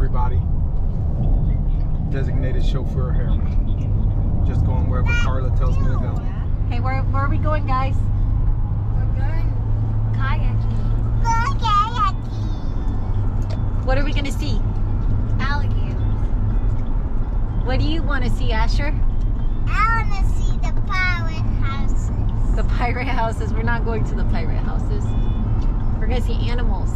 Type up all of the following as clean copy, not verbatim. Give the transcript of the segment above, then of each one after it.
everybody. Designated chauffeur here. Just going wherever Carla tells me to go. Hey, where are we going, guys? We're going kayaking. What are we gonna see? Alligators. What do you want to see, Asher? I want to see the pirate houses. The pirate houses. We're not going to the pirate houses. We're gonna see animals.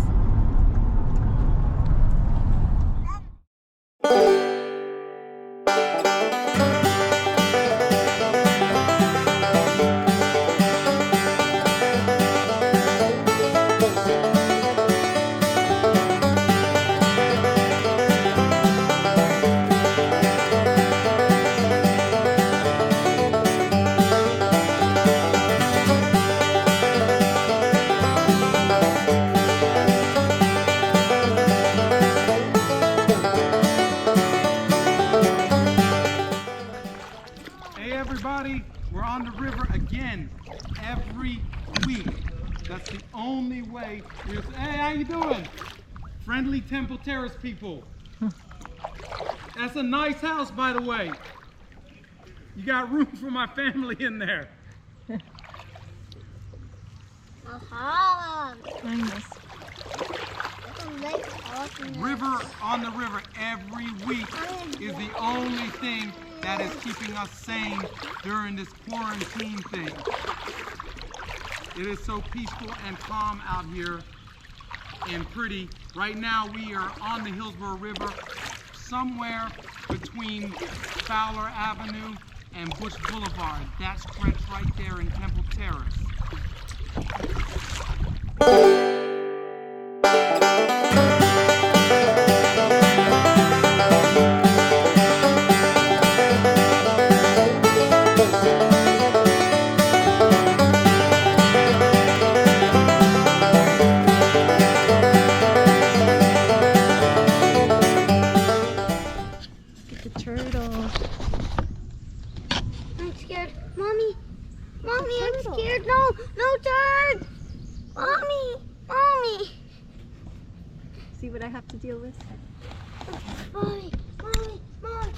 Everybody, we're on the river again every week. That's the only way. Hey, how you doing? Friendly Temple Terrace people. That's a nice house, by the way. You got room for my family in there. River on the river every week is the only thing that is keeping us sane during this quarantine thing. It is so peaceful and calm out here and pretty. Right now we are on the Hillsborough River, somewhere between Fowler Avenue and Bush Boulevard. That stretch right there in Temple Terrace. I'm scared. Mommy, I'm scared. No turd. Mommy. See what I have to deal with? Mommy.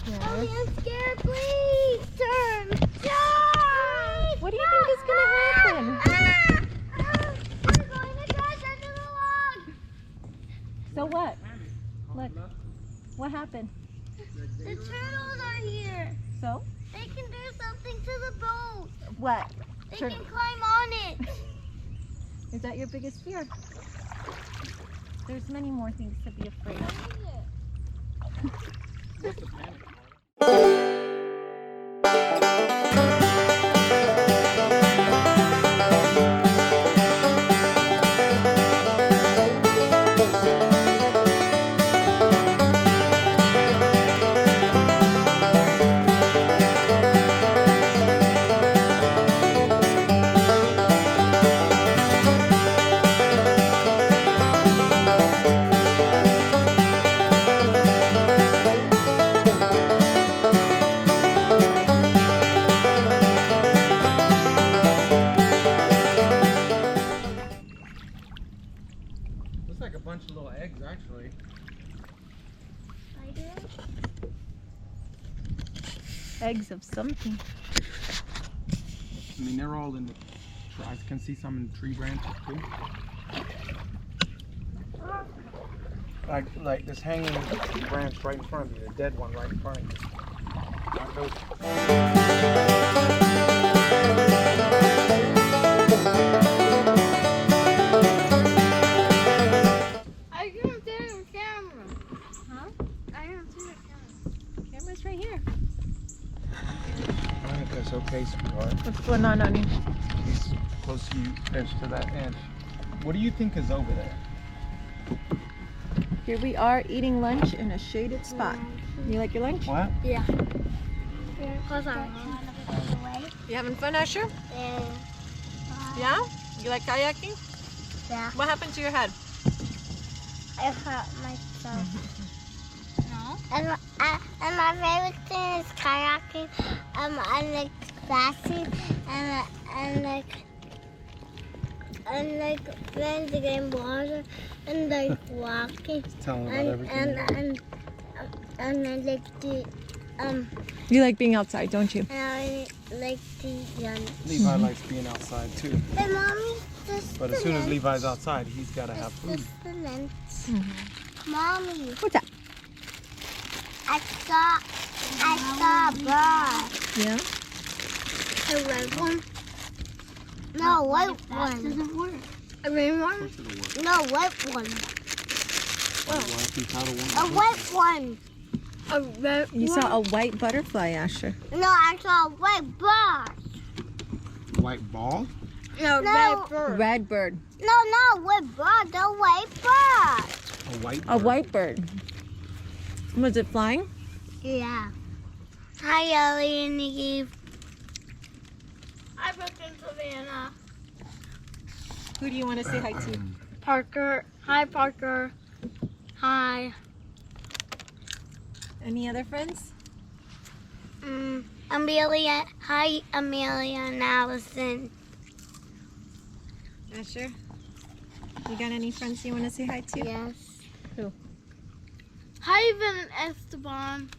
Yes. Mommy, I'm scared. Please turn. No. What do you think is gonna happen? We're going to crash under the log. So what? Look. What happened? The turtles are here. So? They can do something to the boat. What? They can climb on it. Is that your biggest fear? There's many more things to be afraid of. Looks like a bunch of little eggs, actually. Eggs of something. I mean, they're all in the. I can see some in tree branches too. Like this hanging branch right in front of you, the dead one right in front of you. Not those. I can't see the camera. Huh? I can't see the camera. Camera's right here. I think that's okay, sweetheart. What's going on, honey? He's close to you, edge to that edge. What do you think is over there? Here we are eating lunch in a shaded spot. You like your lunch? What? Yeah. Because I'm away. You having fun, Asher? Yeah. Yeah? You like kayaking? Yeah. What happened to your head? I hurt myself. No. And my favorite thing is kayaking. I like splashing and playing the game water and like walking Tell them about everything. and I like to You like being outside, don't you? and I like to Levi likes being outside too. Hey, mommy, this But as soon as Levi's outside, he's got to have food. the lens. Mm-hmm. Mommy, What's that? I saw a bird. Yeah? A red one? No, a white one. Doesn't work. A red one? No, white one. A white one. A red You saw a white butterfly, Asher. No, I saw a white bird. White ball? No, red bird. Red bird. No, white bird. The white bird. A white A white bird. Was it flying? Yeah. Hi, Ellie and Eve. Hi, Brooklyn, Savannah. Who do you want to say hi to? Parker. Hi, Parker. Hi. Any other friends? Amelia. Hi, Amelia and Allison. Asher? You got any friends you want to say hi to? Yes. Who? Hi, Evan and Esteban.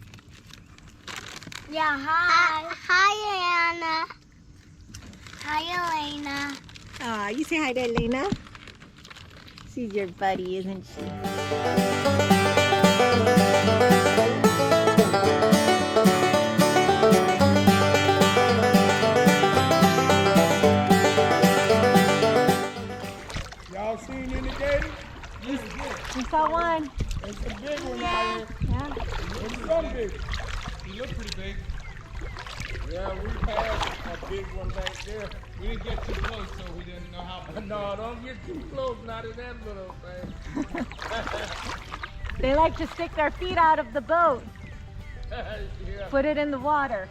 Yeah, hi. Hi, Anna. Hi, Elena. Aw, you say hi to Elena? She's your buddy, isn't she? Y'all seen any gators? We saw one. It's a big one out here. Yeah. It's some big. He looked pretty big. Yeah, we passed a big one back there. We didn't get too close, so we didn't know how big. No, don't get too close, not in that little thing. They like to stick their feet out of the boat. Yeah. Put it in the water.